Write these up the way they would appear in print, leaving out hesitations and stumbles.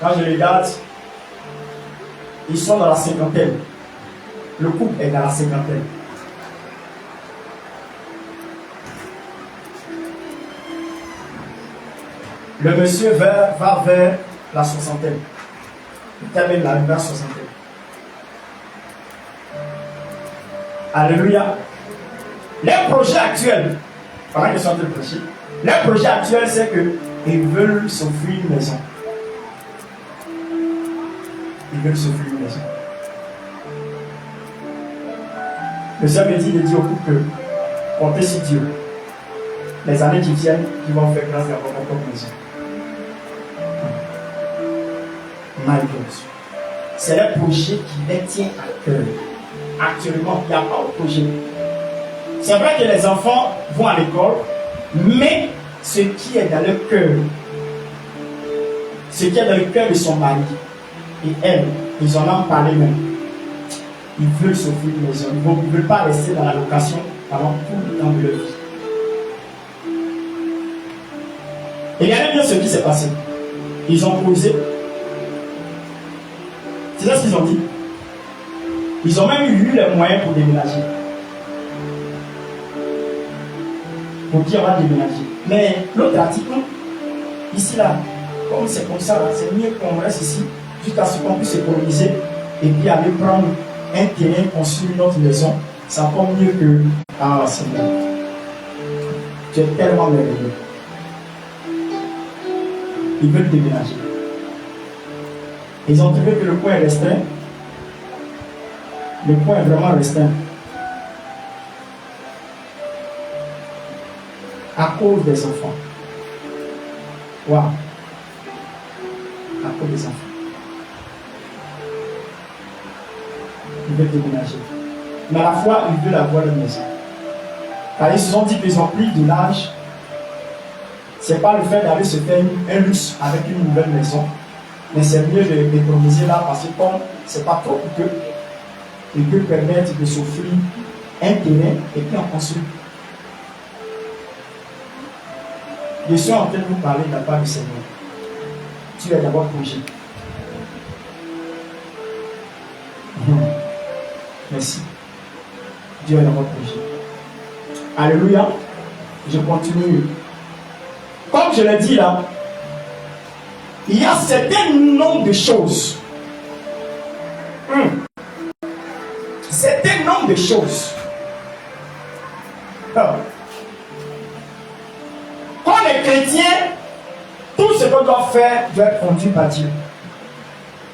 Quand je regarde, ils sont dans la cinquantaine. Le couple est dans la cinquantaine. Le monsieur va vers la soixantaine. Il termine la soixantaine. Alléluia. Les projets actuels, pendant qu'ils sont en train de prêcher, les projets actuels, c'est qu'ils veulent s'offrir une maison. Ils veulent s'offrir une maison. Le Seigneur me dit de dire au couple que comptez sur Dieu. Les années qui viennent, ils vont faire grâce à votre propre maison. My God. C'est le projet qui les tient à cœur. Actuellement, il n'y a pas de projet. C'est vrai que les enfants vont à l'école, mais ce qui est dans le cœur, ce qui est dans le cœur de son mari et elle, ils en ont parlé même. Ils veulent s'offrir une maison. Ils ne veulent pas rester dans la location pendant tout le temps de leur vie. Et regardez bien ce qui s'est passé. Ils ont posé. C'est ça ce qu'ils ont dit. Ils ont même eu les moyens pour déménager. Pour dire on va déménager. Mais l'autre a dit, ici là, comme c'est comme ça, c'est mieux qu'on reste ici, jusqu'à ce qu'on puisse économiser et puis aller prendre un terrain, construire une autre maison. C'est encore mieux que. Ah, Seigneur. Tu es tellement merveilleux. Ils veulent déménager. Ils ont trouvé que le coin est restreint. Le coin est vraiment restreint. À cause des enfants. Waouh. À cause des enfants. Ils veulent déménager. Mais à la fois, ils veulent avoir une maison. Car ils se sont dit qu'ils ont pris de l'âge. Ce n'est pas le fait d'aller se faire un luxe avec une nouvelle maison. Mais c'est mieux d'économiser là parce que comme ce n'est pas trop coûteux, ils peuvent permettre de s'offrir un terrain et puis en construire. Je suis en train de vous parler de la part du Seigneur. Tu es d'abord projet. Merci. Dieu est d'abord projet. Alléluia. Je continue. Comme je l'ai dit là, il y a certain nombre de choses. Certain nombre de choses. Quand les chrétiens, tout ce qu'on doit faire doit être conduit par Dieu.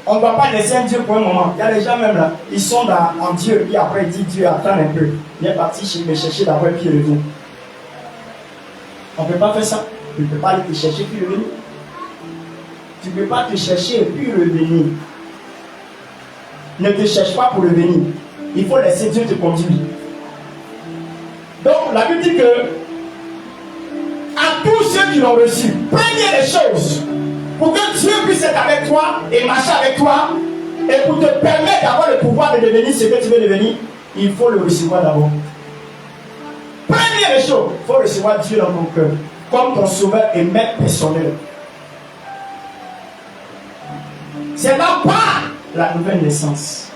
On ne doit pas laisser un Dieu pour un moment. Il y a des gens même là, ils sont en Dieu, puis après ils disent Dieu, attends un peu. Il est parti me chercher d'abord et puis il revient. On ne peut pas faire ça. Tu ne peux pas aller te chercher puis revenir. Tu ne peux pas te chercher et puis revenir. Ne te cherche pas pour revenir. Il faut laisser Dieu te conduire. Donc la Bible dit que à tous ceux qui l'ont reçu, prenez les choses pour que Dieu puisse être avec toi et marcher avec toi et pour te permettre d'avoir le pouvoir de devenir ce que tu veux devenir, il faut le recevoir d'abord. Prenez les choses, il faut recevoir Dieu dans ton cœur comme ton sauveur et maître personnel. C'est là pas la nouvelle naissance.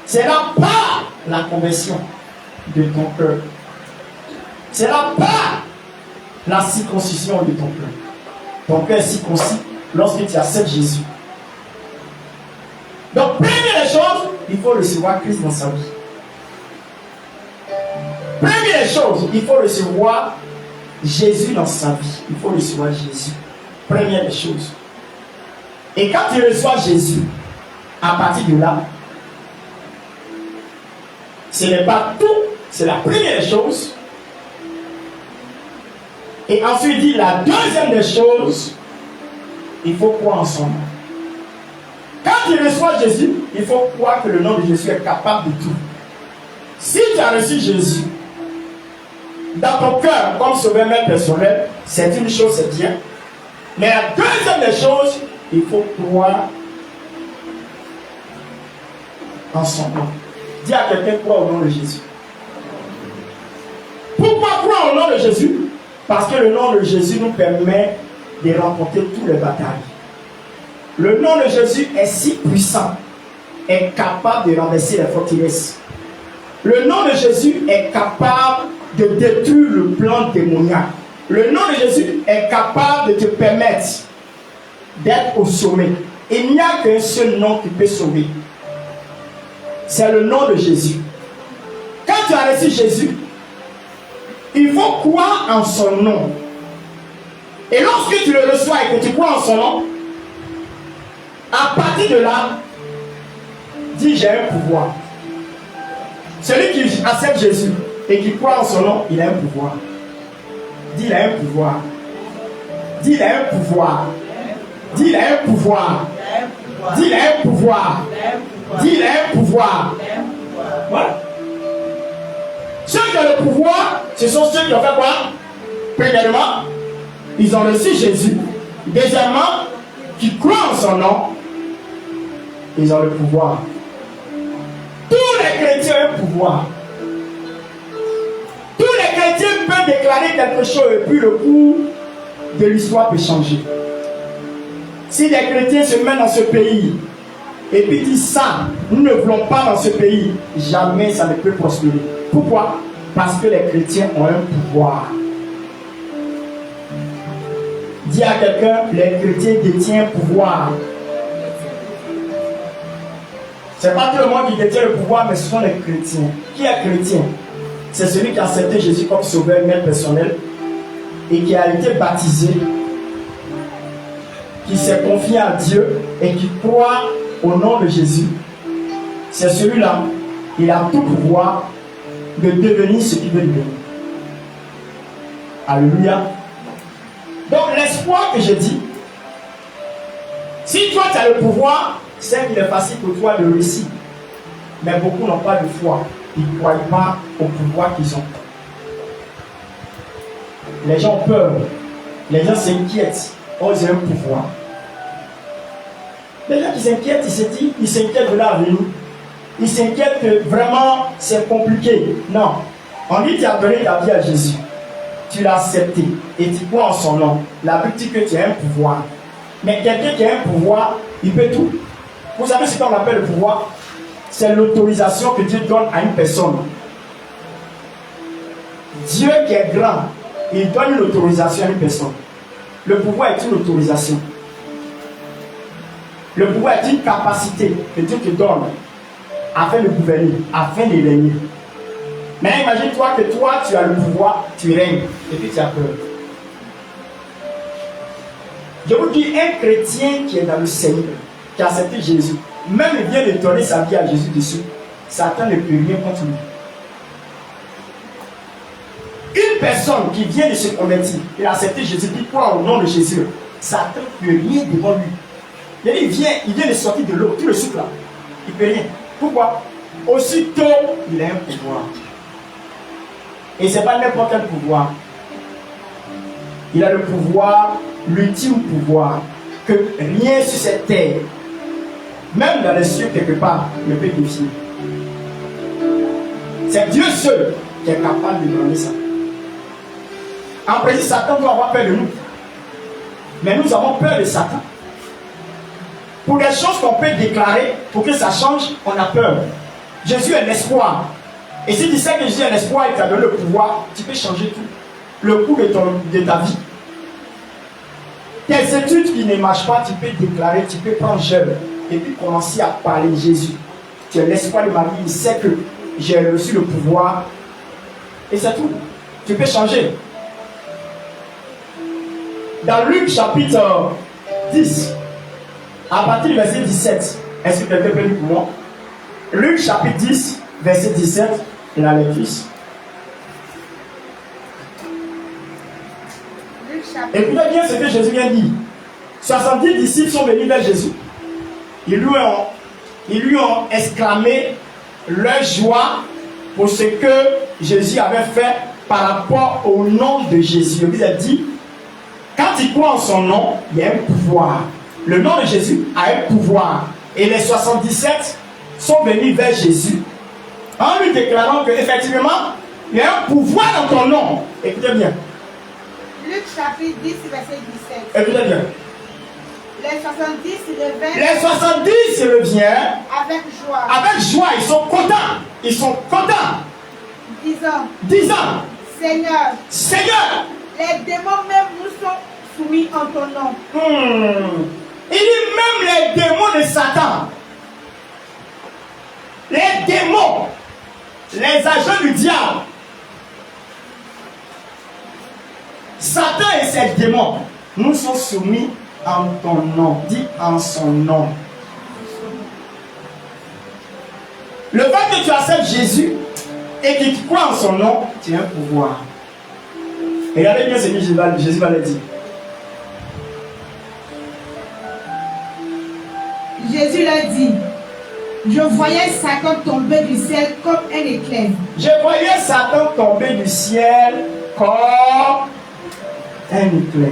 C'est là pas la conversion de ton cœur. C'est là pas la circoncision de ton cœur. Ton cœur est circoncis lorsque tu acceptes Jésus. Donc, première chose, il faut recevoir Christ dans sa vie. Première chose, il faut recevoir Jésus dans sa vie. Il faut recevoir Jésus. Première chose. Et quand tu reçois Jésus, à partir de là, ce n'est pas tout, c'est la première chose. Et ensuite, il dit la deuxième des choses, il faut croire en son nom. Quand tu reçois Jésus, il faut croire que le nom de Jésus est capable de tout. Si tu as reçu Jésus dans ton cœur comme sauveur maître personnel, c'est une chose, c'est bien. Mais la deuxième des choses, il faut croire en son nom. Dis à quelqu'un, crois au nom de Jésus. Pourquoi croire au nom de Jésus? Parce que le nom de Jésus nous permet de remporter toutes les batailles. Le nom de Jésus est si puissant, est capable de renverser les forteresses. Le nom de Jésus est capable de détruire le plan démoniaque. Le nom de Jésus est capable de te permettre d'être au sommet. Il n'y a qu'un seul nom qui peut sauver. C'est le nom de Jésus. Quand tu as reçu Jésus, il faut croire en son nom. Et lorsque tu le reçois et que tu crois en son nom, à partir de là, dis j'ai un pouvoir. Celui qui accepte Jésus et qui croit en son nom, il a un pouvoir. Dis il a un pouvoir. Dis il a un pouvoir. Dis il a un pouvoir. Dis il a un pouvoir. Dis il a un pouvoir. Voilà. Ceux qui ont le pouvoir, ce sont ceux qui ont fait quoi? Premièrement, ils ont reçu Jésus. Deuxièmement, qui croient en son nom, ils ont le pouvoir. Tous les chrétiens ont un pouvoir. Tous les chrétiens peuvent déclarer quelque chose et puis le cours de l'histoire peut changer. Si les chrétiens se mettent dans ce pays et puis disent ça, nous ne voulons pas dans ce pays, jamais ça ne peut prospérer. Pourquoi? Parce que les chrétiens ont un pouvoir. Dis à quelqu'un, les chrétiens détiennent le pouvoir. Ce n'est pas tout le monde qui détient le pouvoir, mais ce sont les chrétiens. Qui est chrétien? C'est celui qui a accepté Jésus comme sauveur maître personnel et qui a été baptisé, qui s'est confié à Dieu et qui croit au nom de Jésus. C'est celui-là, il a tout pouvoir de devenir ce qu'il veut devenir. Alléluia. Donc l'espoir que je dis, si toi tu as le pouvoir, c'est qu'il est facile pour toi de réussir. Mais beaucoup n'ont pas de foi. Ils ne croient pas au pouvoir qu'ils ont. Les gens ont peur. Les gens s'inquiètent. Oh, j'ai un pouvoir. Les gens qui s'inquiètent, ils s'inquiètent de l'avenir. Ils s'inquiètent que vraiment c'est compliqué. Non. On dit tu as donné ta vie à Jésus. Tu l'as accepté. Et tu crois en son nom. La Bible dit que tu as un pouvoir. Mais quelqu'un qui a un pouvoir, il peut tout. Vous savez ce qu'on appelle le pouvoir? C'est l'autorisation que Dieu donne à une personne. Dieu qui est grand, il donne une autorisation à une personne. Le pouvoir est une autorisation. Le pouvoir est une capacité que Dieu te donne afin de gouverner, afin de régner. Mais imagine-toi que toi, tu as le pouvoir, tu règnes, et puis tu as peur. Je vous dis, un chrétien qui est dans le Seigneur, qui a accepté Jésus, même il vient de donner sa vie à Jésus dessus, Satan ne peut rien contre lui. Une personne qui vient de se convertir, il a accepté Jésus, qui croit au nom de Jésus, Satan ne peut rien devant lui. Il vient de sortir de l'eau, tout le sucre là, il ne peut rien. Pourquoi? Aussitôt, il a un pouvoir. Et ce n'est pas n'importe quel pouvoir. Il a le pouvoir, l'ultime pouvoir, que rien sur cette terre, même dans les cieux quelque part, ne peut défier. C'est Dieu seul qui est capable de donner ça. En principe, Satan doit avoir peur de nous. Mais nous avons peur de Satan. Pour des choses qu'on peut déclarer, pour que ça change, on a peur. Jésus est l'espoir. Et si tu sais que Jésus est l'espoir et que tu as donné le pouvoir, tu peux changer tout. Le cours de ta vie. Tes études qui ne marchent pas, tu peux déclarer, tu peux prendre jeune et puis commencer à parler de Jésus. Tu es l'espoir de ma vie, il sait que j'ai reçu le pouvoir. Et c'est tout. Tu peux changer. Dans Luc chapitre 10, à partir du verset 17, est-ce que quelqu'un peut lire pour moi? Luc chapitre 10, verset 17, la lecture. Écoutez bien ce que Jésus vient dire. 70 disciples sont venus vers Jésus. Ils lui ont exclamé leur joie pour ce que Jésus avait fait par rapport au nom de Jésus. Il a dit, quand il croit en son nom, il y a un pouvoir. Le nom de Jésus a un pouvoir. Et les 77 sont venus vers Jésus en lui déclarant qu'effectivement, il y a un pouvoir dans ton nom. Écoutez bien. Luc chapitre 10, verset 17. Écoutez bien. Les 70 revinrent. Les 70 reviennent Avec joie. avec joie. Ils sont contents. Ils sont contents. Disant, Seigneur, Seigneur, les démons même nous sont soumis en ton nom. Il dit même les démons de Satan, les démons, les agents du diable, Satan et ses démons nous sont soumis en ton nom. Dis en son nom. Le fait que tu acceptes Jésus et que tu crois en son nom, tu as un pouvoir. Regardez bien ce que Jésus va le dire. Jésus leur dit, je voyais Satan tomber du ciel comme un éclair. Je voyais Satan tomber du ciel comme un éclair.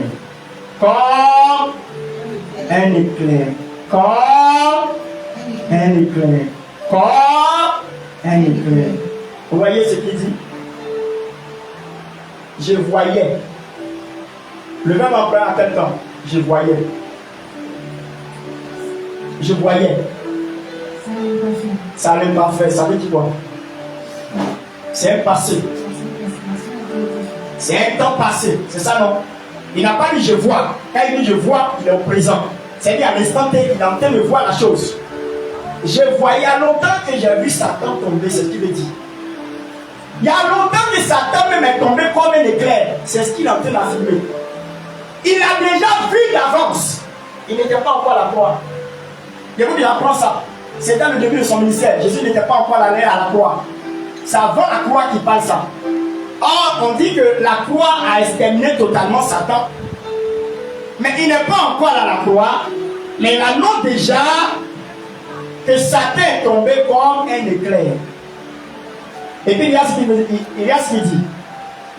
Comme un éclair. Comme un éclair. Comme un éclair. Vous voyez ce qu'il dit? Je voyais. Le même emprunt à quel temps? Je voyais. Je voyais. Ça n'est pas fait. Ça veut dire quoi? C'est un passé. C'est un temps passé. C'est ça, non? Il n'a pas dit je vois. Quand il dit je vois, il est au présent. C'est-à-dire à l'instant T, il est en train de voir la chose. Je voyais longtemps que j'ai vu Satan tomber. C'est ce qu'il veut dire. Il y a longtemps que Satan même est tombé comme un éclair. C'est ce qu'il est en train d'affirmer. Il a déjà vu d'avance. Il n'était pas encore à la croix. Je vous dis, apprends ça. C'est dans le début de son ministère. Jésus n'était pas encore allé à la croix. C'est avant la croix qu'il parle ça. Or, on dit que la croix a exterminé totalement Satan. Mais il n'est pas encore à la croix. Mais il annonce déjà que Satan est tombé comme un éclair. Et puis il y a ce qu'il dit.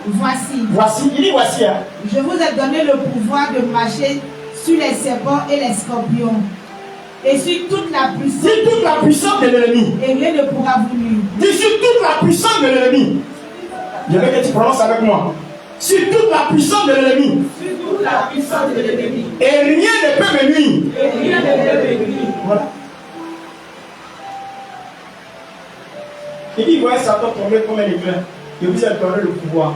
Voici, il dit voici. Hein. Je vous ai donné le pouvoir de marcher sur les serpents et les scorpions. Et sur toute la puissance. Dis toute la puissance de l'ennemi. Et rien ne pourra vous nuire. Dis sur toute la puissance de l'ennemi. Je veux que tu prononces avec moi. Sur toute la puissance de l'ennemi. Sur toute la puissance de l'ennemi. Et rien ne peut me nuire. Et rien ne peut me nuire. Voilà. Il dit, voyez Satan tomber comme un éclair. Et vous avez donné le pouvoir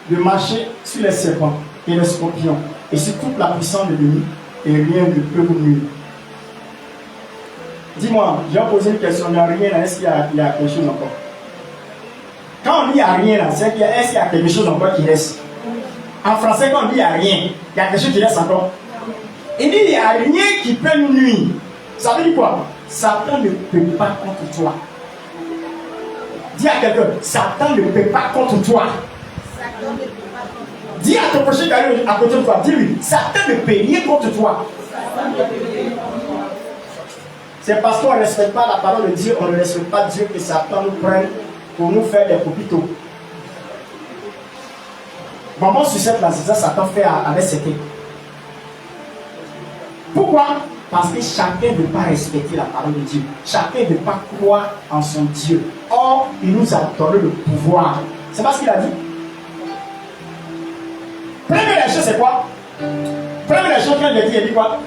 de marcher sur les serpents et les scorpions. Et sur toute la puissance de l'ennemi. Et rien ne peut vous nuire. Dis-moi, j'ai posé une question, il n'y a rien là, est-ce qu'il y a quelque chose encore? Quand on dit il n'y a rien là, c'est est-ce qu'il y a quelque chose encore qui reste? En français, quand on dit il n'y a rien, il y a quelque chose qui reste encore. Il dit il n'y a rien qui peut nous nuire. Ça veut dire quoi? Satan ne peut pas contre toi. Dis à quelqu'un, Satan ne peut pas contre toi. Dis à ton prochain à côté de toi, dis-lui, Satan ne peut rien contre toi. C'est parce qu'on ne respecte pas la parole de Dieu, on ne respecte pas Dieu que Satan nous prenne pour nous faire des hôpitaux. Maman sur cette là, c'est ça Satan fait avec ses clés. Pourquoi? Parce que chacun ne veut pas respecter la parole de Dieu. Chacun ne veut pas croire en son Dieu. Or, il nous a donné le pouvoir. C'est pas ce qu'il a dit. Première chose, c'est quoi? Première chose qu'il dit quoi?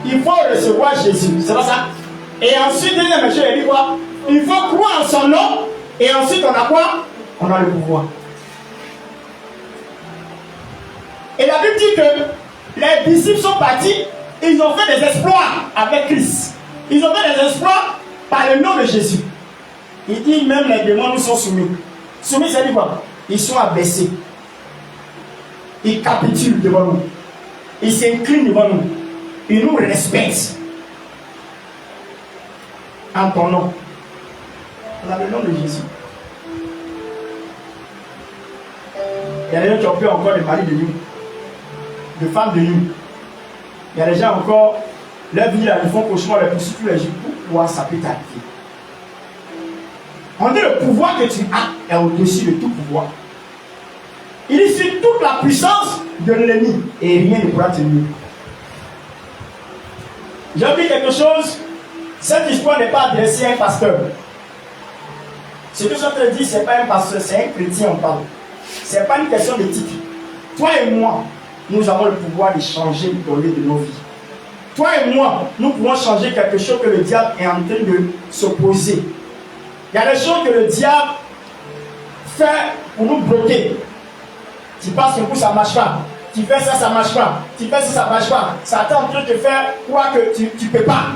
Il faut recevoir Jésus. C'est pas ça? Et ensuite, deuxième chose, il dit quoi? Il faut croire en son nom. Et ensuite, on a quoi? On a le pouvoir. Et la Bible dit que les disciples sont partis. Ils ont fait des exploits avec Christ. Ils ont fait des exploits par le nom de Jésus. Il dit même les démons nous sont soumis. Soumis, c'est dit quoi? Ils sont abaissés. Ils capitulent devant nous. Ils s'inclinent devant nous. Ils nous respectent. En ton nom. On a le nom de Jésus. Il y a des gens qui ont peur encore de mari de nuit. De femmes de nuit. Il y a des gens encore, leur vie là, ils font cauchemar, les poursuivent tous les jours. Pourquoi ça peut t'arriver? On dit le pouvoir que tu as est au-dessus de tout pouvoir. Il est sur toute la puissance de l'ennemi et rien ne pourra te nuire. J'ai dit quelque chose, cette histoire n'est pas adressée à un pasteur. Ce que je te dis, ce n'est pas un pasteur, c'est un chrétien, on parle. Ce n'est pas une question de titre. Toi et moi, nous avons le pouvoir de changer le donner de nos vies. toi et moi, nous pouvons changer quelque chose que le diable est en train de s'opposer. Il y a des choses que le diable fait pour nous bloquer. Tu passes un coup, ça ne marche pas. Tu fais ça, ça ne marche pas. Tu fais ça, ça ne marche pas. Satan est en train de te faire croire que tu ne peux pas.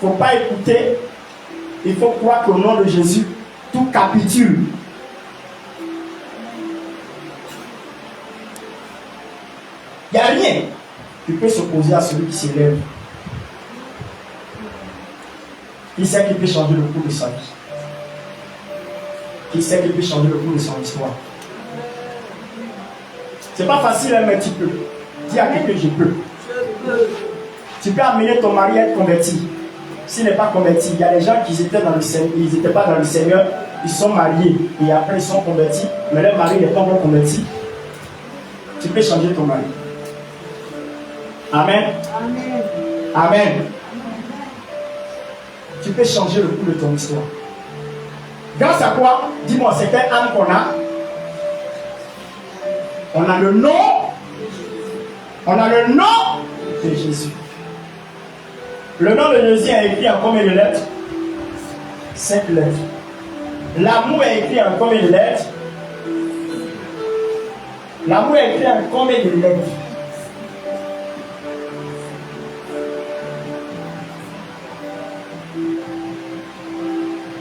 Il ne faut pas écouter. Il faut croire qu'au nom de Jésus, tout capitule. Il n'y a rien qui peut s'opposer à celui qui s'élève. Qui sait qu'il peut changer le cours de sa vie? Qui sait qu'il peut changer le cours de son histoire? C'est pas facile, mais tu peux. Dis à quelqu'un, je peux. Tu peux amener ton mari à être converti. S'il n'est pas converti, il y a des gens qui étaient dans le Seigneur, ils n'étaient pas dans le Seigneur, ils sont mariés et après ils sont convertis, mais leur mari n'est pas encore converti. Tu peux changer ton mari. Amen. Amen. Amen. Tu peux changer le cours de ton histoire. Grâce à quoi? Dis-moi, c'est quelle âme qu'on a? On a le nom. On a le nom de Jésus. Le nom de Jésus est écrit en combien de lettres? 5 lettres. L'amour est écrit en combien de lettres? L'amour est écrit en combien de lettres?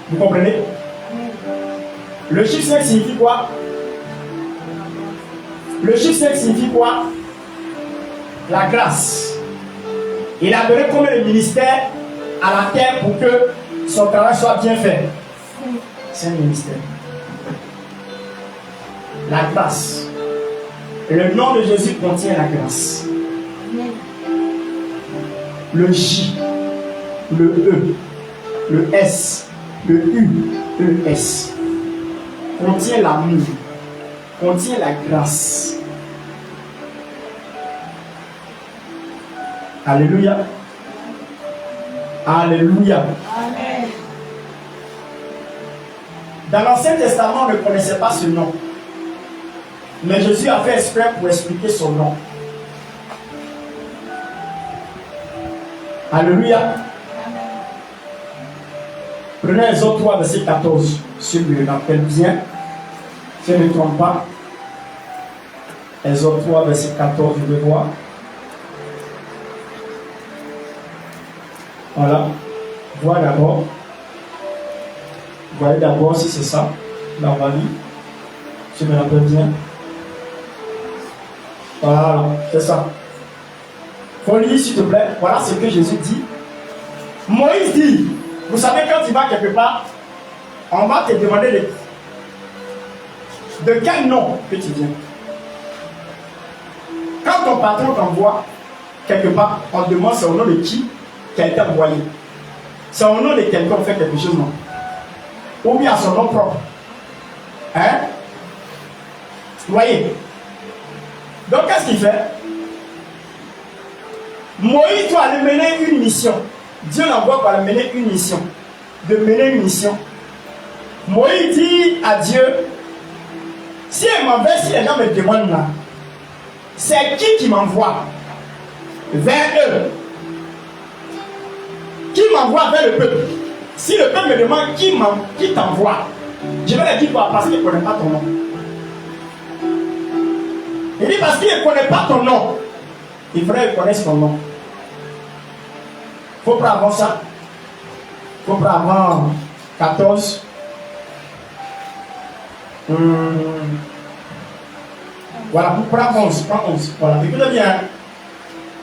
Vous comprenez? Le chiffre 5 signifie quoi? Le chiffre 5 signifie quoi? La grâce. Il a donné combien de ministères à la terre pour que son travail soit bien fait? 5 ministères. La grâce. Le nom de Jésus contient la grâce. Le J, le E, le S, le U, le S contient l'amour, contient la grâce. Alléluia. Alléluia. Amen. Dans l'Ancien Testament, on ne connaissait pas ce nom. Mais Jésus a fait exprès pour expliquer son nom. Alléluia. Prenez Exode 3, verset 14. Si je me rappelle bien, si je ne me trompe pas. Exode 3, verset 14, je vais voir. Voilà. Vois d'abord. Voyez d'abord si c'est ça. Là, on va lire. Si je me rappelle bien. Voilà, c'est ça. Faut lire, s'il te plaît. Voilà ce que Jésus dit. Moïse dit, vous savez, quand tu vas quelque part, on va te demander de quel nom que tu viens. Quand ton patron t'envoie quelque part, on te demande c'est au nom de qui qu'elle t'a envoyé. C'est au nom de quelqu'un qu'on fait quelque chose, non? Ou bien à son nom propre. Hein? Vous voyez? Donc, qu'est-ce qu'il fait? Moïse doit aller mener une mission. Dieu l'envoie pour aller mener une mission. De mener une mission. Moïse dit à Dieu, si elle m'envoie, si les gens me demandent là, c'est qui m'envoie vers eux? Qui m'envoie vers le peuple? Si le peuple me demande qui t'envoie, je vais leur dire quoi? Parce qu'il ne connaît pas ton nom. Il dit parce qu'il ne connaît pas ton nom. Il faudrait qu'il connaisse ton nom. Il faut prendre avant ça. Il faut prendre avant 14. Voilà, pour prendre 11. Prends 11. Voilà, écoutez bien.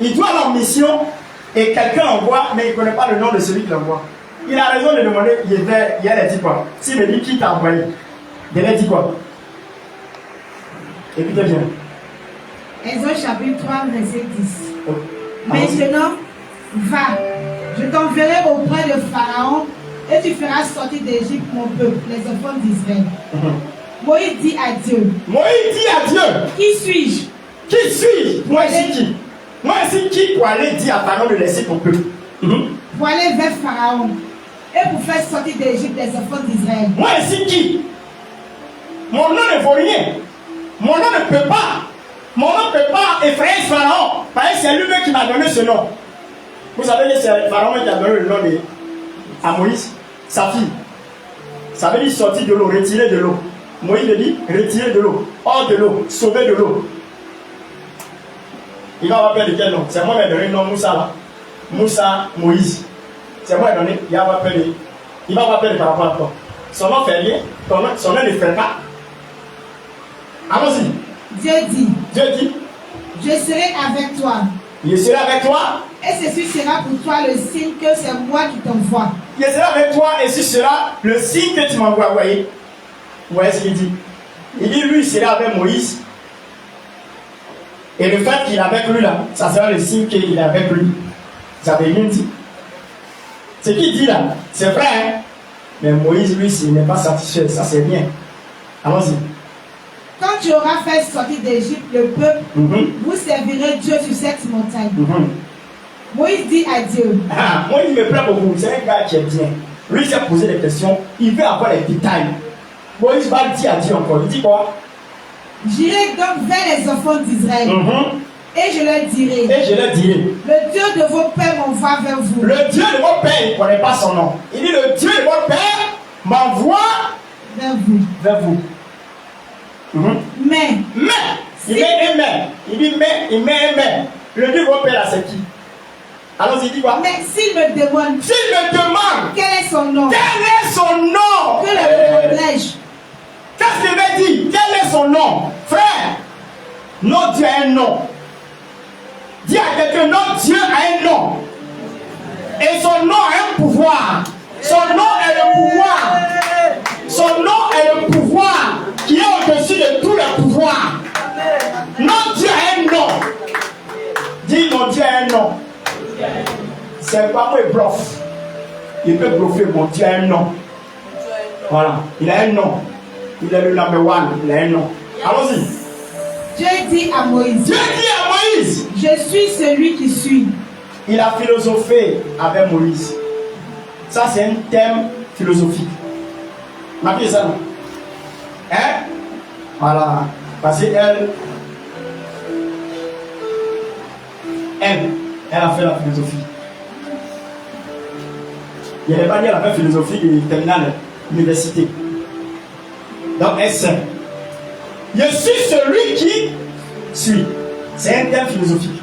Il doit aller en mission et quelqu'un envoie, mais il ne connaît pas le nom de celui qui l'envoie. Il a raison de demander, il a dit quoi? S'il me dit qui t'a envoyé, il a dit quoi? Écoutez bien. Exode chapitre 3, verset 10. Oh. Maintenant, va, je t'enverrai auprès de Pharaon et tu feras sortir d'Égypte mon peuple, les enfants d'Israël. Moïse dit à Dieu. Moïse dit à Dieu. Qui suis-je? Qui suis-je? Moi ici qui? Moi ici qui pour aller dire à Pharaon de laisser ton peuple? Pour aller vers Pharaon et pour faire sortir d'Égypte les enfants d'Israël. Moi ici qui? Mon nom ne vaut rien. Mon nom ne peut pas. Mon nom ne peut pas effrayer Pharaon. Parce que c'est lui-même qui m'a donné ce nom. Vous savez que c'est Pharaon qui a donné le nom à Moïse, sa fille. Ça veut dire sortir de l'eau, retirer de l'eau. Moïse veut dire retirer de l'eau, hors de l'eau, sauver de l'eau. Il va appeler de quel nom? C'est moi qui ai donné le nom Moussa là. Moussa, Moïse. C'est moi qui ai donné. Il va appeler par rapport à toi. Son nom fait rien, son nom ne fait pas. Allons-y. Dieu dit, je serai avec toi. Je serai avec toi. Et ceci sera pour toi le signe que c'est moi qui t'envoie. Je serai avec toi et ce sera le signe que tu m'envoies. Vous voyez ce qu'il dit? Il dit lui, il sera avec Moïse. Et le fait qu'il est avec lui là, ça sera le signe qu'il est avec lui. Vous avez rien dit. Ce qu'il dit là, c'est vrai, hein? Mais Moïse, lui, s'il n'est pas satisfait, ça c'est bien. Allons-y. Quand tu auras fait sortir d'Égypte le peuple, vous servirez Dieu sur cette montagne. Moïse dit à Dieu. Moïse me plaît beaucoup. C'est un gars qui est bien. Lui, il s'est posé des questions. Il veut avoir les détails. Moïse va dire à Dieu encore. Il dit quoi? J'irai donc vers les enfants d'Israël. Et je leur dirai. Le Dieu de vos pères m'envoie vers vous. Le Dieu de vos pères, il ne connaît pas son nom. Il dit le Dieu de vos pères m'envoie vers vous. Mais. Il dit mais. Le Dieu de vos pères là, c'est qui? Alors il dit quoi? Mais s'il me demande. Quel est son nom? Que le répondrai-je? Qu'est-ce qu'il veut dire? Quel est son nom? Frère, notre Dieu a un nom. Dis à quelqu'un, notre Dieu a un nom. Et son nom a un pouvoir. Son nom est le pouvoir. Son nom est le pouvoir qui est au-dessus de tous les pouvoirs. Notre Dieu a un nom. Dis, mon Dieu a un nom. C'est pas moi, bluff. Il peut bluffer, mon Dieu a un nom. Voilà, il a un nom. Il est le number one, il a un nom. Allons-y. Dieu dit à Moïse. Je suis celui qui suis. Il a philosophé avec Moïse. Ça, c'est un thème philosophique. Ma fille, ça, non? Hein? Voilà. Parce qu'elle a fait la philosophie. Il n'y avait pas dit qu'elle a fait philosophie de terminale université. Donc, elle sait. Je suis celui qui suis. C'est un thème philosophique.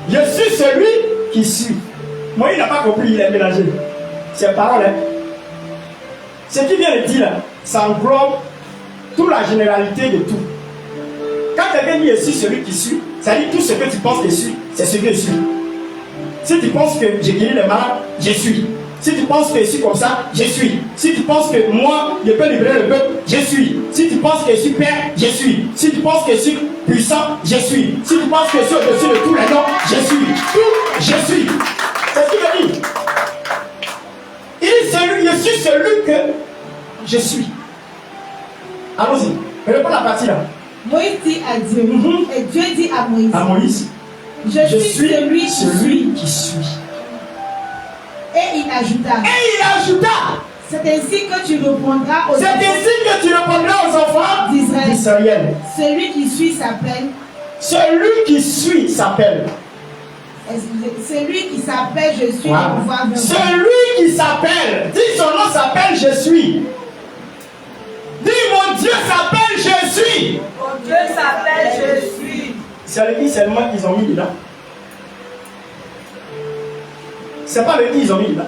Je suis celui qui suis. Moi, il n'a pas compris, il est mélangé. Ces paroles, hein. Ce qu'il vient de dire là, ça englobe toute la généralité de tout. Quand quelqu'un dit je suis celui qui suis, ça dit tout ce que tu penses que je suis, c'est ce que je suis. Si tu penses que j'ai guéri les malades, je suis. Si tu penses que je suis comme ça, je suis. Si tu penses que moi, je peux libérer le peuple, je suis. Si tu penses que je suis père, je suis. Si tu penses que je suis puissant, je suis. Si tu penses que je suis au-dessus de tous les noms, je suis. Tout, je suis. C'est ce qu'il veut dire. Je suis celui que je suis. Allons-y. Réponds la partie là. Moïse dit à Dieu. Et Dieu dit à Moïse. Je suis celui qui suis. Et il ajouta. C'est ainsi que tu répondras aux enfants d'Israël. Celui qui suit s'appelle. Celui qui suit s'appelle. Celui qui s'appelle je suis. Wow. Celui qui s'appelle. Dis son nom s'appelle je suis. Dis mon Dieu s'appelle je suis. Mon Dieu s'appelle je suis. C'est le i seulement qu'ils ont mis là. C'est pas le i ils ont mis là.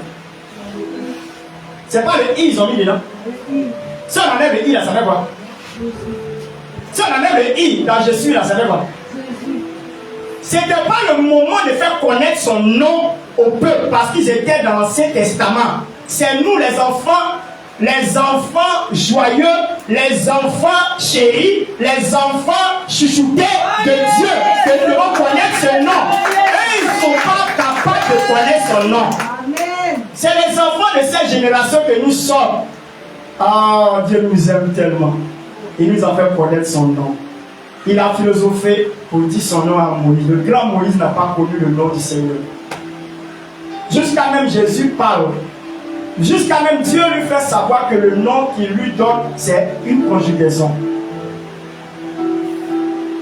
C'est pas le i ils ont mis là. Si on enlève le i là, ça fait quoi? Si on enlève le i dans je suis là, ça fait quoi? C'était pas le moment de faire connaître son nom au peuple parce qu'ils étaient dans l'Ancien Testament. C'est nous les enfants joyeux, les enfants chéris, les enfants chouchoutés de Dieu que nous devons connaître ce nom. Eux, ils ne sont pas capables de connaître son nom. C'est les enfants de cette génération que nous sommes. Ah, Dieu nous aime tellement. Il nous a fait connaître son nom. Il a philosophé pour dire son nom à Moïse. Le grand Moïse n'a pas connu le nom du Seigneur. Jusqu'à même Jésus parle. Jusqu'à même Dieu lui fait savoir que le nom qu'il lui donne, c'est une conjugaison.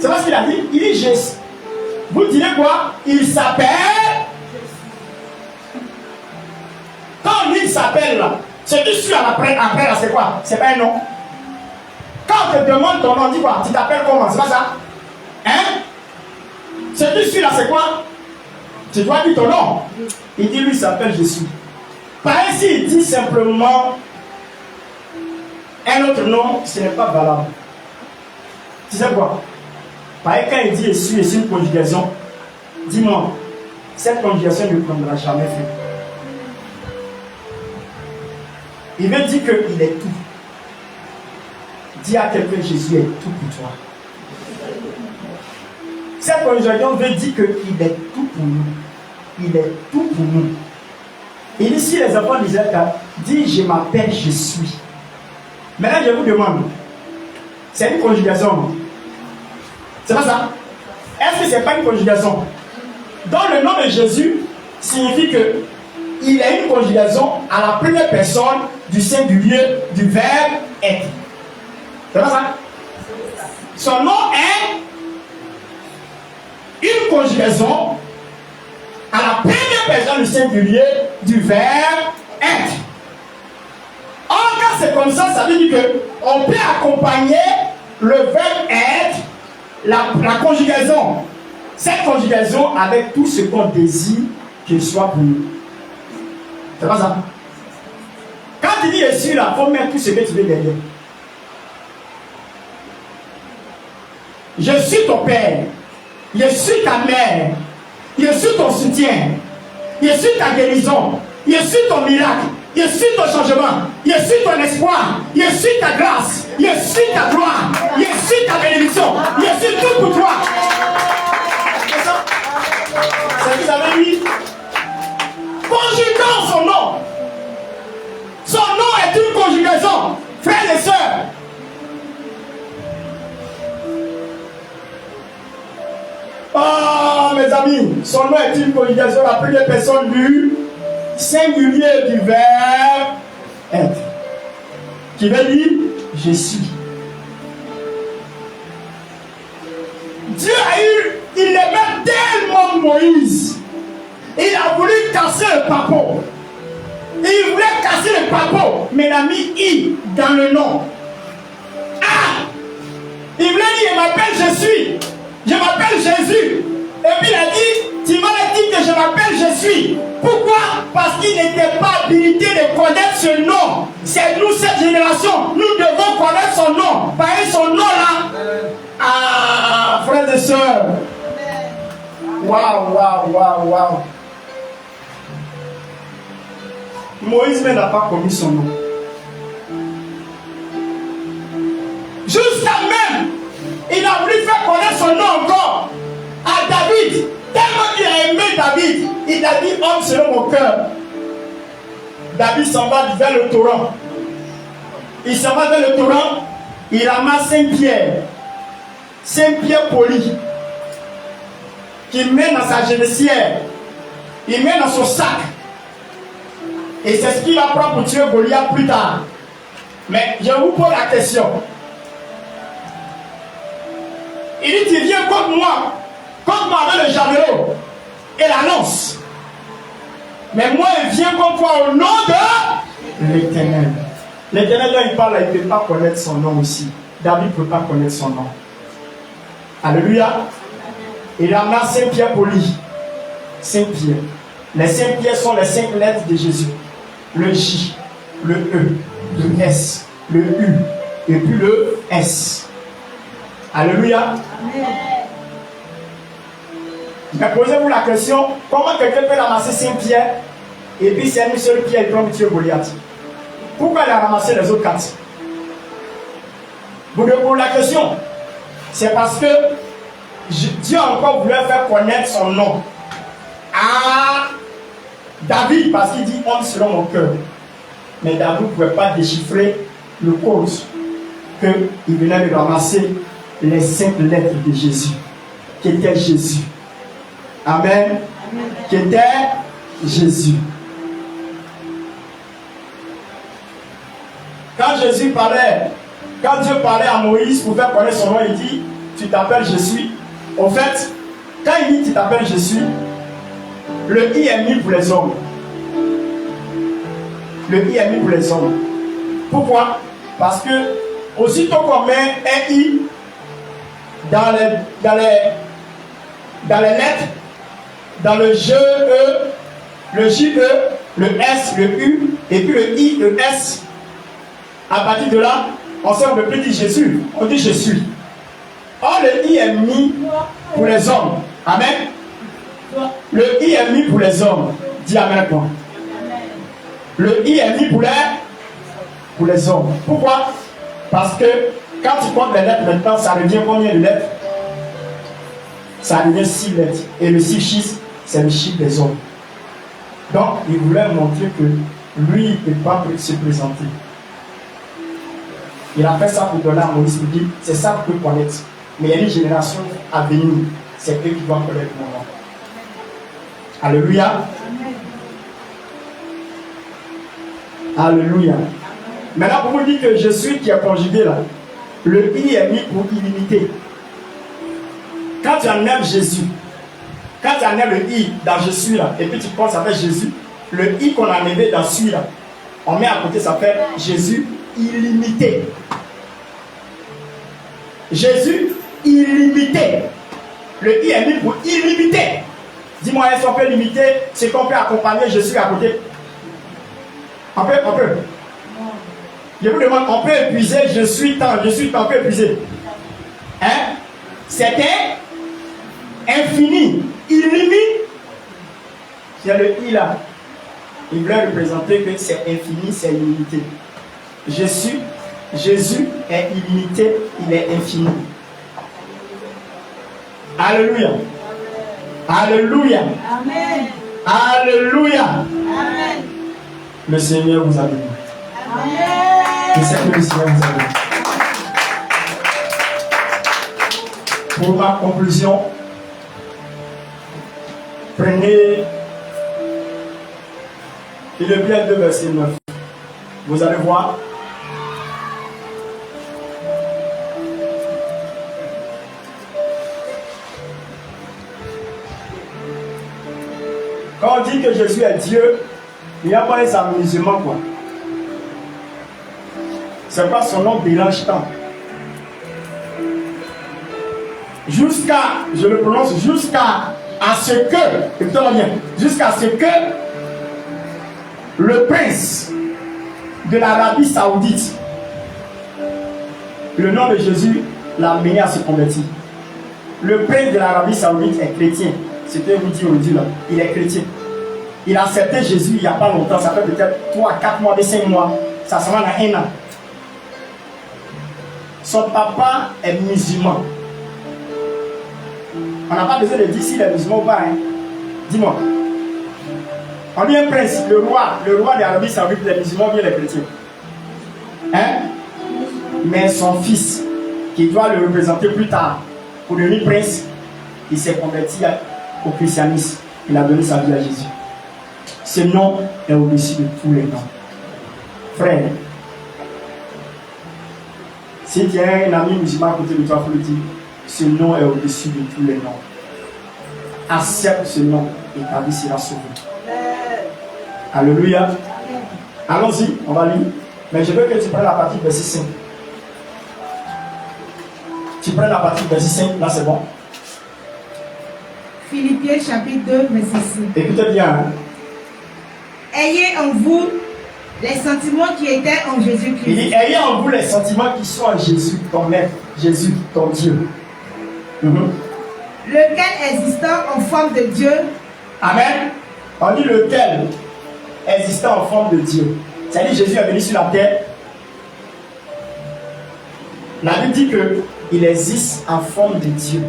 C'est pas ce qu'il a dit. Il dit Jésus. Vous direz quoi? Il s'appelle. Quand on dit il s'appelle là, ce qui suit après là, c'est quoi? C'est pas un nom. Quand on te demande ton nom, on dit quoi? Tu t'appelles comment? C'est pas ça? Hein? Ce qui suit là, c'est quoi? Tu dois dire ton nom. Il dit lui il s'appelle Jésus. Par ainsi, il dit simplement un autre nom, ce n'est pas valable. Tu sais quoi? Par exemple, quand il dit Jésus et c'est une conjugation, dis-moi, cette conjugation ne prendra jamais fin. Il veut dire qu'il est tout. Dis à quelqu'un, Jésus est tout pour toi. Cette conjugation veut dire qu'il est tout pour nous. Il est tout pour nous. Et ici, les enfants d'Israël disent, je m'appelle, je suis. Maintenant, je vous demande, c'est une conjugation. C'est pas ça? Est-ce que c'est pas une conjugation? Donc le nom de Jésus signifie que il est une conjugation à la première personne du singulier du verbe être. C'est pas ça? Son nom est une conjugation à la première personne du singulier du verbe être. Or, quand c'est comme ça veut dire qu'on peut accompagner le verbe être, la conjugaison, cette conjugaison avec tout ce qu'on désire qu'il soit pour nous. C'est pas ça? Quand tu dis je suis là, il faut mettre tout ce que tu veux derrière. Je suis ton père, je suis ta mère, je suis ton soutien, je suis ta guérison, je suis ton miracle, je suis ton changement, je suis ton espoir, je suis ta grâce, je suis ta gloire, je suis ta bénédiction, je suis tout pour toi. C'est ça? C'est ce que vous avez dit? Conjuguons son nom. Son nom est une conjugaison, frères et sœurs. Oh, mes amis, son nom est une conjugation, la première personne du singulier du verbe être, qui veut dire je suis. Dieu a eu, il aimait tellement Moïse, il a voulu casser le papeau. Il voulait casser le papeau, mais il a mis I dans le nom. Ah! Il voulait dire, je m'appelle je suis. Je m'appelle Jésus. Et puis il a dit, tu m'as dit que je m'appelle je suis. Pourquoi? Parce qu'il n'était pas habilité de connaître ce nom. C'est nous, cette génération, nous devons connaître son nom. Par son nom là. Ah, frères et sœurs. Waouh, waouh, waouh, waouh. Moïse n'a pas commis son nom. Jusqu'à même, il a voulu faire connaître son nom encore à David. Tellement qu'il a aimé David, il a dit homme selon mon cœur. David s'en va vers le torrent. Il s'en va vers le torrent, il ramasse 5 pierres. 5 pierres polies. Qu'il met dans sa génessière. Il met dans son sac. Et c'est ce qu'il va prendre pour tuer Goliath plus tard. Mais je vous pose la question. Il dit, tu viens contre moi avec le javelot et la lance. Mais moi, il vient contre toi au nom de l'Éternel. L'Éternel, là, il parle, il ne peut pas connaître son nom aussi. David ne peut pas connaître son nom. Alléluia. Il ramasse 5 pierres polies. 5 pierres. Les 5 pierres sont les 5 lettres de Jésus. Le J, le E, le S, le U, et puis le S. Alléluia. Amen. Mais posez-vous la question, comment quelqu'un peut ramasser 5 pierres et puis c'est une seule pierre et prend tuer Goliath? Pourquoi il a ramassé les autres 4? Vous devez poser la question. C'est parce que Dieu a encore voulu faire connaître son nom à David, parce qu'il dit homme selon mon cœur. Mais David ne pouvait pas déchiffrer le code qu'il venait de ramasser les 5 lettres de Jésus, qui était Jésus. Amen. Amen. Qui était Jésus. Quand Dieu parlait à Moïse pour faire connaître son nom, il dit, tu t'appelles je suis, au fait, quand il dit tu t'appelles je suis, le I est mis pour les hommes. Le I est mis pour les hommes. Pourquoi? Parce que aussitôt qu'on met un I dans les lettres, dans le G, E, le J, E, le S, le U, et puis le I, le S, à partir de là, on ne peut plus dire Jésus, on dit je suis. Or, le I est mis pour les hommes. Amen. Le I est mis pour les hommes. Dis Amen avec moi. Le I est mis pour les hommes. Pourquoi? Parce que quand tu comptes les lettres maintenant, ça devient combien de lettres? Ça devient 6 lettres. Et le 6 chiffres, c'est le chiffre des hommes. Donc, il voulait montrer que lui, il ne peut pas se présenter. Il a fait ça pour donner à Moïse. Il dit, c'est ça que tu peux connaître. Mais il y a une génération à venir. C'est eux qui doivent connaître mon nom. Alléluia. Alléluia. Maintenant, pour vous dire que je suis qui est conjugué là, le I est mis pour illimité. Quand tu enlèves Jésus, quand tu enlèves le I dans je suis là, et puis tu penses ça fait Jésus, le I qu'on a enlevé dans celui là, on met à côté, ça fait Jésus illimité. Jésus illimité. Le I est mis pour illimité. Dis-moi, est-ce qu'on peut limiter, c'est qu'on peut accompagner Jésus à côté? On peut. Je vous demande, on peut épuiser, je suis tant, on peut épuiser. Hein? C'était infini, illimité. Il y a le I là. Il voulait représenter que c'est infini, c'est illimité. Jésus est illimité, il est infini. Alléluia. Alléluia. Amen. Alléluia. Amen. Le Seigneur vous a béni. Amen. Je sais que le Seigneur vous a béni. Pour ma conclusion, prenez Philippiens 2, verset 9. Vous allez voir. Quand on dit que Jésus est Dieu, il n'y a pas les amusements quoi. C'est pas son nom dérange tant. Jusqu'à, je le prononce, jusqu'à ce que, écoutez-moi bien, jusqu'à ce que le prince de l'Arabie Saoudite, le nom de Jésus l'a amené à se convertir. Le prince de l'Arabie Saoudite est chrétien. C'était vous dire aujourd'hui là, il est chrétien. Il a accepté Jésus il n'y a pas longtemps, ça fait peut-être 3, 4 mois, 5 mois, ça se rend à 1 an. Son papa est musulman. On n'a pas besoin de dire s'il est musulman ou pas. Hein. Dis-moi. On dit un prince, le roi de l'Arabie Saoudite, les musulmans ou bien les chrétiens. Hein? Mais son fils, qui doit le représenter plus tard, pour devenir prince, il s'est converti au christianisme. Il a donné sa vie à Jésus. Ce nom est au-dessus de tous les noms. Frère, si tu as un ami musulman à côté de toi, il faut le dire, ce nom est au-dessus de tous les noms. Accepte ce nom et ta vie sera sauvée. Alléluia. Allons-y, on va lire. Mais je veux que tu prennes la partie verset 5. Tu prends la partie verset 5, là c'est bon. Philippiens chapitre 2, verset 5. Écoutez bien. Hein? Ayez en vous les sentiments qui étaient en Jésus-Christ. Il dit, ayez en vous les sentiments qui sont en Jésus, ton maître, Jésus, ton Dieu. Lequel existant en forme de Dieu. Amen. On dit lequel existant en forme de Dieu. C'est-à-dire Jésus est venu sur la terre. La Bible dit qu'il existe en forme de Dieu.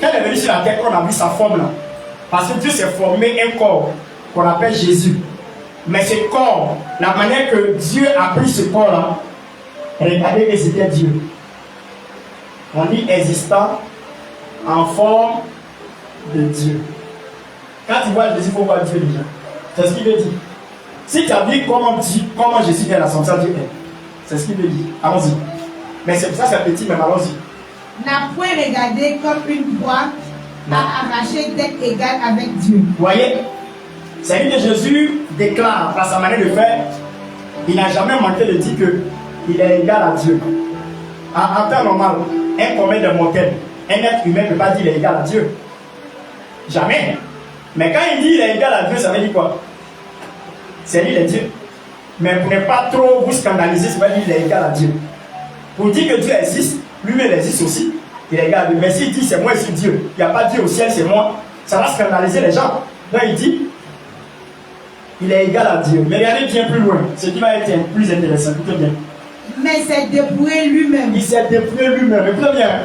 Quand il est venu sur la terre, on a vu sa forme là. Parce que Dieu s'est formé un corps qu'on appelle Jésus. Mais ce corps, la manière que Dieu a pris ce corps là, regardez que c'était Dieu. On dit existant en forme de Dieu. Quand tu vois Jésus, il faut voir Dieu déjà. C'est ce qu'il veut dire. Si tu as vu comment Jésus est la santé, Dieu est. C'est ce qu'il veut dire. Allons-y. Mais c'est pour ça que c'est petit, mais allons-y. N'a point regardé comme une proie à arracher d'être égal avec Dieu. Vous voyez, c'est-à-dire que Jésus déclare par sa manière de faire, il n'a jamais manqué de dire qu'il est égal à Dieu. En temps normal, un commun de mortel, un être humain ne peut pas dire qu'il est égal à Dieu. Jamais. Mais quand il dit qu'il est égal à Dieu, ça veut dire quoi? C'est lui le Dieu. Mais pour ne pas trop vous scandaliser, ça veut dire qu'il est égal à Dieu. Pour dire que Dieu existe, lui-même existe aussi. Il est égal à Dieu. Mais s'il dit c'est moi et c'est Dieu, il n'y a pas Dieu au ciel, c'est moi, ça va scandaliser les gens. Donc il dit il est égal à Dieu. Mais regardez bien plus loin, ce qui va être plus intéressant. Écoutez bien. Mais s'est dépouillé lui-même. Il s'est dépouillé lui-même. Écoutez bien.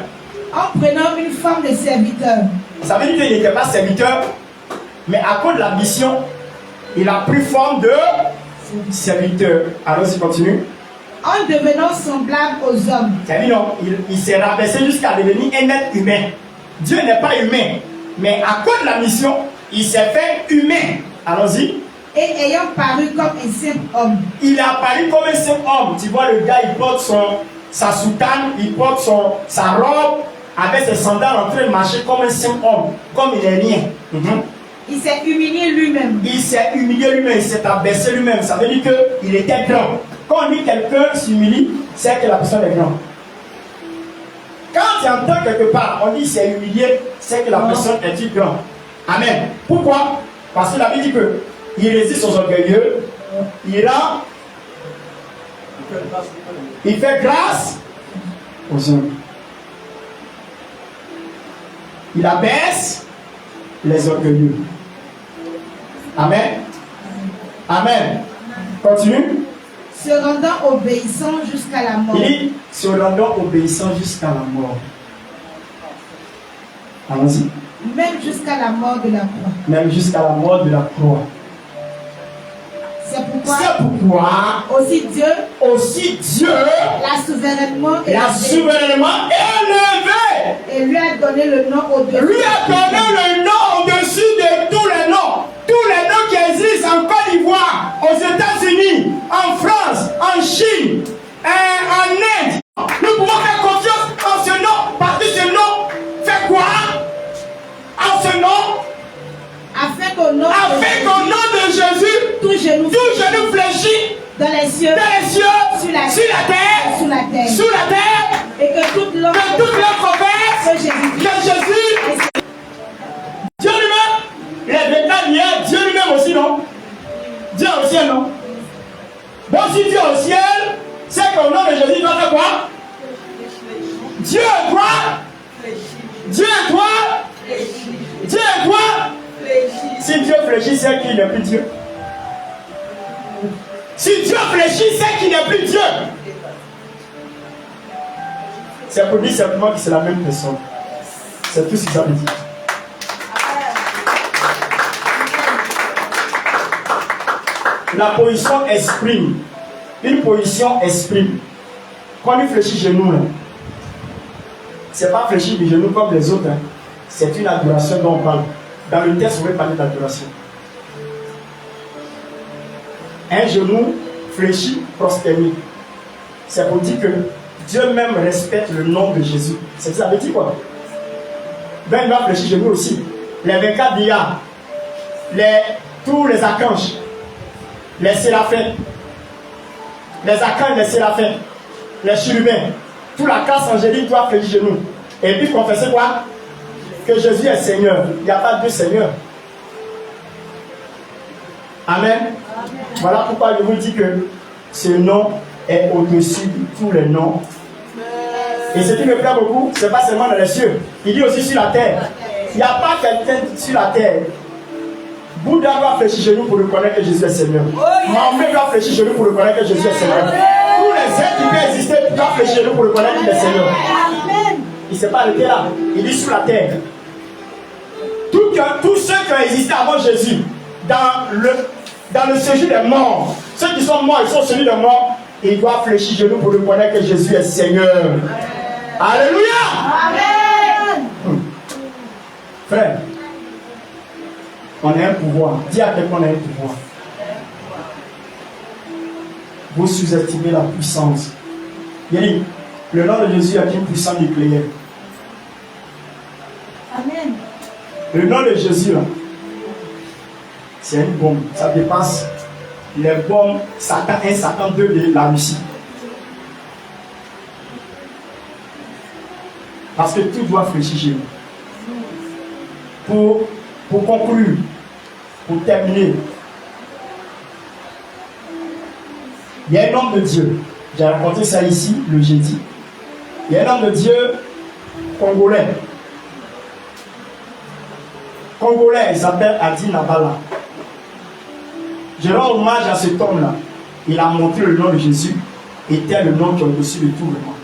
En prenant une forme de serviteur. Ça veut dire qu'il n'était pas serviteur, mais à cause de la mission, il a pris forme de serviteur. Allons-y, continue. En devenant semblable aux hommes. C'est-à-dire non, il s'est rabaissé jusqu'à devenir un être humain. Dieu n'est pas humain, mais à cause de la mission, il s'est fait humain. Allons-y. Et ayant paru comme un simple homme. Il a apparu comme un simple homme. Tu vois, le gars, il porte sa soutane, il porte sa robe, avec ses sandales en train de marcher comme un simple homme, comme il n'est rien. Il s'est humilié lui-même. Il s'est humilié lui-même, il s'est abaissé lui-même. Ça veut dire qu'il était grand. Quand on dit quelqu'un s'humilie, c'est que la personne est grande. Quand tu entends quelque part, on dit c'est humilié, c'est que la personne est grande. Amen. Pourquoi? Parce que la Bible dit que il résiste aux orgueilleux, il rend, il fait grâce aux hommes. Il abaisse les orgueilleux. Amen. Amen. Continue. Se rendant obéissant jusqu'à la mort. Il dit se rendant obéissant jusqu'à la mort. Allons-y. Même jusqu'à la mort de la croix. Même jusqu'à la mort de la croix. C'est pourquoi aussi Dieu l'a souverainement élevé et lui a donné le nom au-dessus. Lui a donné le nom au-dessus de tous les noms. Tous les noms qui existent en Côte d'Ivoire, aux États-Unis, en France, en Chine, en Inde. Nous pouvons faire confiance en ce nom parce que ce nom fait quoi? En ce nom, afin qu'au nom de Jésus, tout genou fléchit dans les cieux, sur la terre, et que toute l'homme confesse que Jésus est Dieu lui-même. Il est véritable, Dieu lui-même aussi, non? Dieu au ciel, non? Donc si Dieu au ciel, c'est qu'au nom de Jésus, il doit faire quoi? Dieu est toi. Dieu est toi. Dieu est toi. Si Dieu fléchit, c'est qu'il n'est plus Dieu. Si Dieu fléchit, c'est qu'il n'est plus Dieu. C'est pour dire simplement que c'est la même personne. C'est tout ce que ça veut dire. La position exprime. Une position exprime. Quand on fléchit genou, c'est pas fléchir les genoux comme les autres. C'est une adoration dont on parle. Dans le texte, on va parler d'adoration. Un genou fléchi, prosterné. C'est pour dire que Dieu même respecte le nom de Jésus. C'est ça veut dire quoi? Ben, il va fléchir genou aussi. Les 24 dias, tous les archanges, les séraphins, les archanges, les séraphins, les chérubins, toute la classe angélique doit fléchir genou. Et puis confesser quoi? Que Jésus est Seigneur. Il n'y a pas deux seigneurs. Amen. Amen. Voilà pourquoi je vous dis que ce nom est au-dessus de tous les noms. Et ce qui me plaît beaucoup, ce n'est pas seulement dans les cieux. Il dit aussi sur la terre. Il n'y a pas quelqu'un sur la terre. Bouddha doit fléchir chez nous pour reconnaître que Jésus est Seigneur. Mahomet doit fléchir chez nous pour reconnaître que Jésus est Seigneur. Tous les êtres qui peuvent exister doivent fléchir chez nous pour reconnaître qu'il est Seigneur. Il ne s'est pas arrêté là. Il dit sur la terre. Tous ceux qui ont existé avant Jésus, dans le séjour des morts, ceux qui sont morts, ils sont celui des morts, ils doivent fléchir chez nous pour reconnaître que Jésus est Seigneur. Alléluia. Amen. Frère, on a un pouvoir. Dis à quelqu'un qu'on a un pouvoir. Vous sous-estimez la puissance. Il dit, Le nom de Jésus est une puissance nucléaire. Amen. Le nom de Jésus, là, c'est une bombe. Ça dépasse les bombes Satan 1, Satan 2 de la Russie. Parce que tout doit fléchir chez nous. Pour conclure, pour terminer, il y a un homme de Dieu. J'ai raconté ça ici le jeudi. Il y a un homme de Dieu congolais. Il s'appelle Adi Nabala. Je rends hommage à cet homme-là. Il a montré le nom de Jésus, était le nom qui est au-dessus de tout le monde.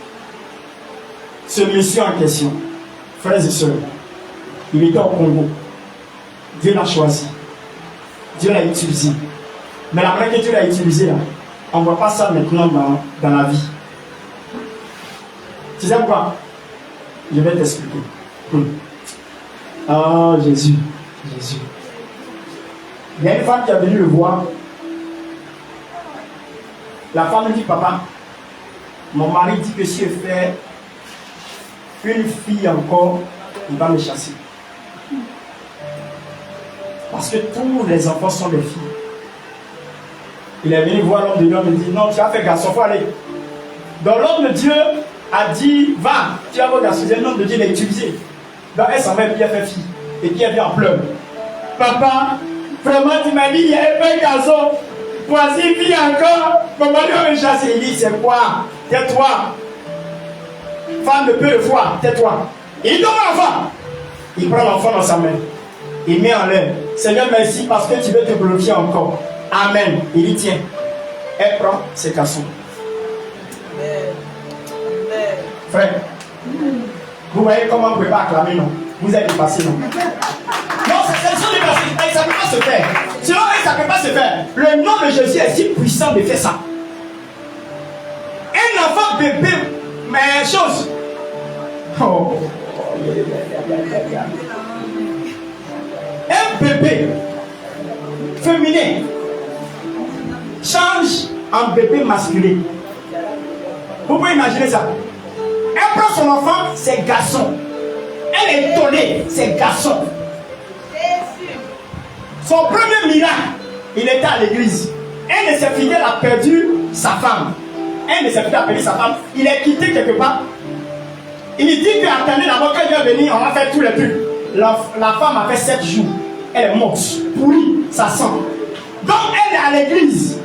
Ce monsieur en question, frères et sœurs, il était au Congo. Dieu l'a choisi. Dieu l'a utilisé. Mais la manière que Dieu l'a utilisé, là, on ne voit pas ça maintenant dans la vie. Tu sais pourquoi? Je vais t'expliquer. Oh Jésus. Il y a une femme qui est venue le voir. La femme dit, papa, mon mari dit que si je fais une fille encore, il va me chasser. Parce que tous les enfants sont des filles. Il est venu voir l'homme de Dieu et il dit, non, tu as fait garçon, il faut aller. Donc l'homme de Dieu a dit, va, tu as fait garçon. L'homme de Dieu l'a utilisé. Donc elle s'en va et puis elle fait fille. Et puis elle vient en pleurs. Papa, vraiment tu m'as dit, il y a un garçon. Voici fille encore. Comment lui va me chasser? Il dit, c'est quoi? Tais-toi. Femme de peu de foi, tais-toi. Il donne l'enfant. Il prend l'enfant dans sa main. Il met en l'air. Seigneur, merci parce que tu veux te bloquer encore. Amen. Il dit, tiens. Elle prend ses garçons. Frère, vous voyez comment vous ne pouvez pas acclamer, non? Vous êtes dépassé, non? Non, c'est sont dépassés. Ça ne peut pas se faire. Selon eux, ça ne peut pas se faire. Le nom de Jésus est si puissant de faire ça. Un enfant bébé, mais chose. Oh. Un bébé féminin change en bébé masculin. Vous pouvez imaginer ça. Elle prend son enfant, c'est garçon. Elle est étonnée, c'est garçon. Son premier miracle, il était à l'église. Un de ses fidèles a perdu sa femme. Il est quitté quelque part. Il dit que attendez d'abord quand il va venir, on va faire tous les trucs. La femme a fait 7 jours. Elle est morte, pourrie, ça sent. Donc elle est à l'église.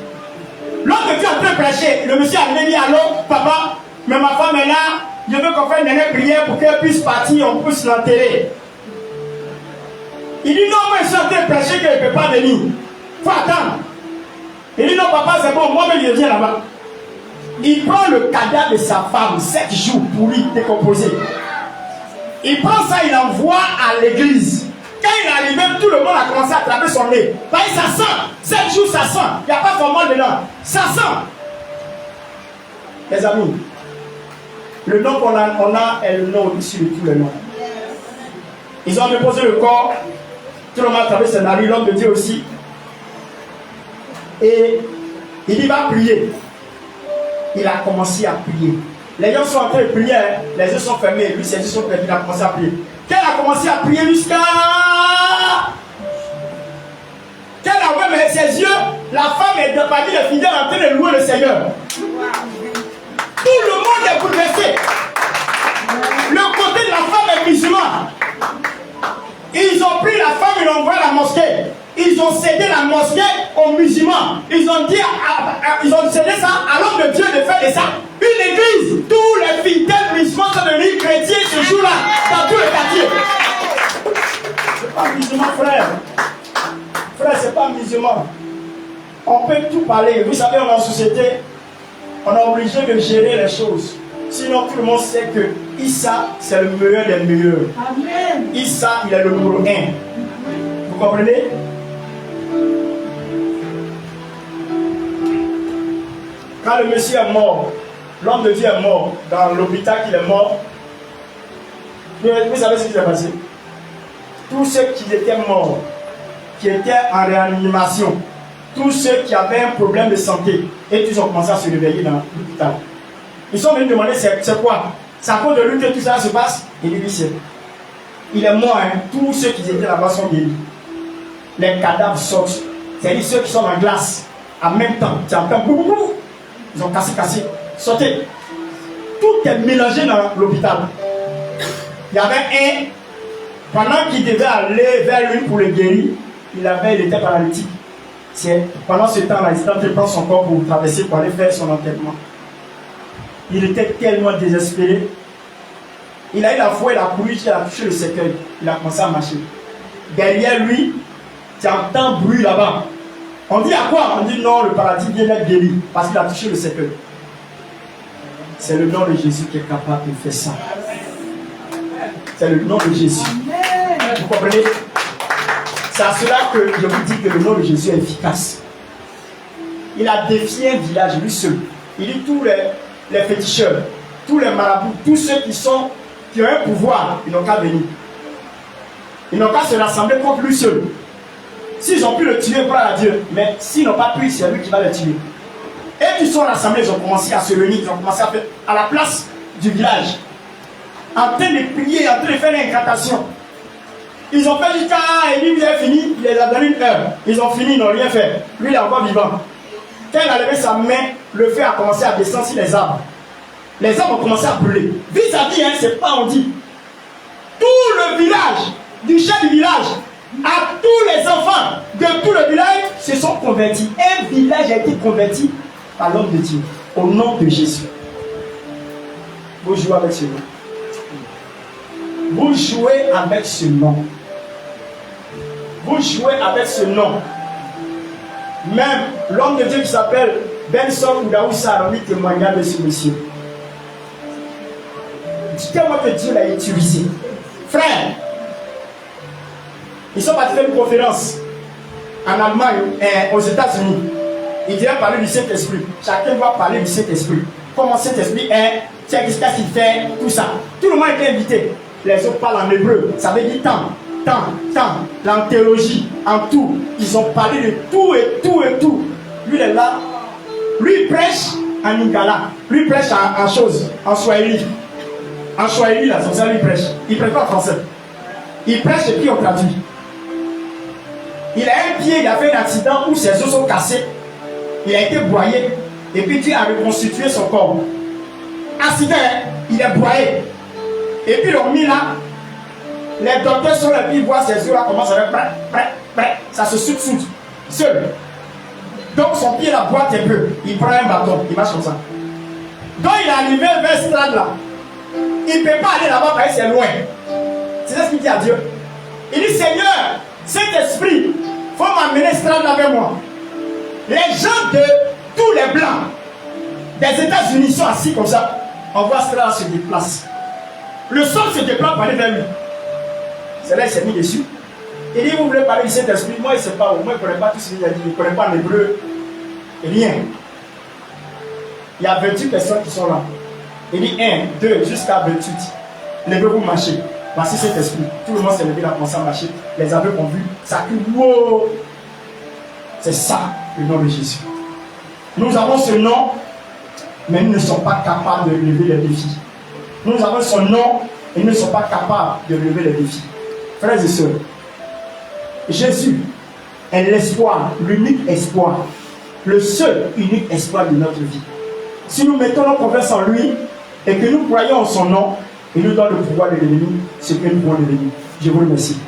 L'autre Dieu est en train de prêcher. Le monsieur a dit, allô, papa, mais ma femme est là. Je veux qu'on fasse une dernière prière pour qu'elle puisse partir, on puisse l'enterrer. Il dit, non, moi je suis en train de prêcher qu'elle ne peut pas venir. Il faut attendre. Il dit, non, papa, c'est bon, moi-même je viens là-bas. Il prend le cadavre de sa femme, 7 jours pourri, décomposé. Il prend ça, il l'envoie à l'église. Quand il est arrivé, tout le monde a commencé à attraper son nez. Parce que ça sent. 7 jours, ça sent. Il n'y a pas vraiment dedans. Ça sent. Les amis, le nom qu'on a est le nom au-dessus de tous les noms. Ils ont déposé le corps. Tout le monde a attrapé ses narines, l'homme de Dieu aussi. Et il y va prier. Il a commencé à prier. Les gens sont en train de prier, les yeux sont fermés, lui ses yeux sont fermés, il a commencé à prier. Quand il a commencé à prier jusqu'à... Quand il a ouvert ses yeux, la femme est parmi les fidèles en train de louer le Seigneur. Tout le monde est bouleversé. Le côté de la femme est musulman. Ils ont pris la femme, ils l'ont envoyé à la mosquée. Ils ont cédé la mosquée aux musulmans. Ils ont dit, ils ont cédé ça à l'homme de Dieu de faire de ça une église. Tous les fidèles musulmans sont devenus chrétiens ce jour-là, dans tous les quartiers. C'est pas musulman, frère. Frère, c'est pas musulman. On peut tout parler. Vous savez, on est en société, on est obligé de gérer les choses. Sinon, tout le monde sait que Issa, c'est le meilleur des meilleurs. Amen. Issa, il est le numéro 1. Vous comprenez? Quand le monsieur est mort, l'homme de Dieu est mort, dans l'hôpital qu'il est mort, vous savez ce qui s'est passé? Tous ceux qui étaient morts, qui étaient en réanimation, tous ceux qui avaient un problème de santé, et tous ont commencé à se réveiller dans l'hôpital. Ils sont venus demander c'est quoi? C'est à cause de lui que tout ça se passe? Il dit c'est. Il est mort, hein. Tous ceux qui étaient là-bas sont guéris. Les cadavres sortent. C'est-à-dire ceux qui sont en glace. En même temps, tu entends boum boum. Ils ont cassé. Sortez. Tout est mélangé dans l'hôpital. Il y avait un, pendant qu'il devait aller vers lui pour le guérir, il était paralytique. Pendant ce temps-là, il était en train de prendre son corps pour traverser, pour aller faire son enterrement. Il était tellement désespéré. Il a eu la foi, il a couru, il a touché le cercueil. Il a commencé à marcher. Derrière lui, tu entends bruit là-bas. On dit à quoi? On dit non, le paradis vient d'être guéri parce qu'il a touché le cercueil. C'est le nom de Jésus qui est capable de faire ça. C'est le nom de Jésus. Vous comprenez? C'est à cela que je vous dis que le nom de Jésus est efficace. Il a défié un village lui seul. Il dit tous les féticheurs, tous les marabouts, tous ceux qui ont un pouvoir, ils n'ont qu'à venir. Ils n'ont qu'à se rassembler contre lui seul. S'ils ont pu le tuer, gloire à Dieu. Mais s'ils n'ont pas pu, c'est lui qui va le tuer. Et ils sont rassemblés, ils ont commencé à se réunir, ils ont commencé à faire à la place du village. En train de prier, en train de faire l'incantation. Ils ont fait jusqu'à Élie, il est fini, il les a donné une heure. Ils ont fini, ils n'ont rien fait. Lui, il est encore vivant. Quand il a levé sa main, le feu a commencé à descendre sur les arbres. Les arbres ont commencé à brûler. Vis-à-vis, hein, c'est pas on dit. Tout le village, du chef du village, à tous les enfants de tout le village se sont convertis. Un village a été converti par l'homme de Dieu, au nom de Jésus. Vous jouez avec ce nom. Vous jouez avec ce nom. Vous jouez avec ce nom. Même l'homme de Dieu qui s'appelle Benson Oudaoussa a rendu témoignage de ce monsieur. Dites-moi que Dieu l'a utilisé. Frère, ils sont partis faire une conférence en Allemagne et aux États-Unis. Ils devaient parler du Saint-Esprit. Chacun doit parler du Saint-Esprit. Comment Saint-Esprit est, qu'est-ce qu'il fait, tout ça. Tout le monde était invité. Les autres parlent en hébreu. Ça veut dire tant. En théologie, en tout. Ils ont parlé de tout et tout. Lui, il est là. Lui, il prêche en Lingala. Lui, il prêche en chose, en Swahili. En Swahili, là, c'est ça, lui, il prêche. Il prêche pas en français. Il prêche et puis on traduit. Il a un pied, il a fait un accident où ses os sont cassés. Il a été broyé. Et puis Dieu a reconstitué son corps. Accident, il est broyé. Et puis ils l'ont mis là. Les docteurs sont là, puis ils voient ses os là, commencent à faire ça se soude seul. Donc son pied la boite un peu. Il prend un bâton, il marche comme ça. Donc il est arrivé vers ce stade là. Il ne peut pas aller là-bas parce que c'est loin. C'est ça ce qu'il dit à Dieu. Il dit Seigneur, Saint-Esprit, il faut m'amener ce stade là avec moi. Les gens de tous les blancs des États-Unis sont assis comme ça. On voit ce stade se déplace. Le sol se déplace pour aller vers lui. C'est là qu'il s'est mis dessus. Il dit, vous voulez parler du Saint-Esprit? Moi, il ne sait pas. Moi, il ne connaît pas tout ce qu'il a dit. Il ne connaît pas l'hébreu. Rien. Il y a 28 personnes qui sont là. Il dit 1, 2, jusqu'à 28. Levez-vous, marchez. Voici cet esprit. Tout le monde s'est levé, il a commencé à marcher. Les aveugles ont vu. Ça crie, wow! C'est ça, le nom de Jésus. Nous avons ce nom, mais nous ne sommes pas capables de relever les défis. Nous avons son nom, et nous ne sommes pas capables de relever les défis. Frères et sœurs, Jésus est l'espoir, l'unique espoir, le seul unique espoir de notre vie. Si nous mettons nos confiance en lui et que nous croyons en son nom, il nous donne le pouvoir de devenir ce que nous pouvons devenir. Je vous remercie.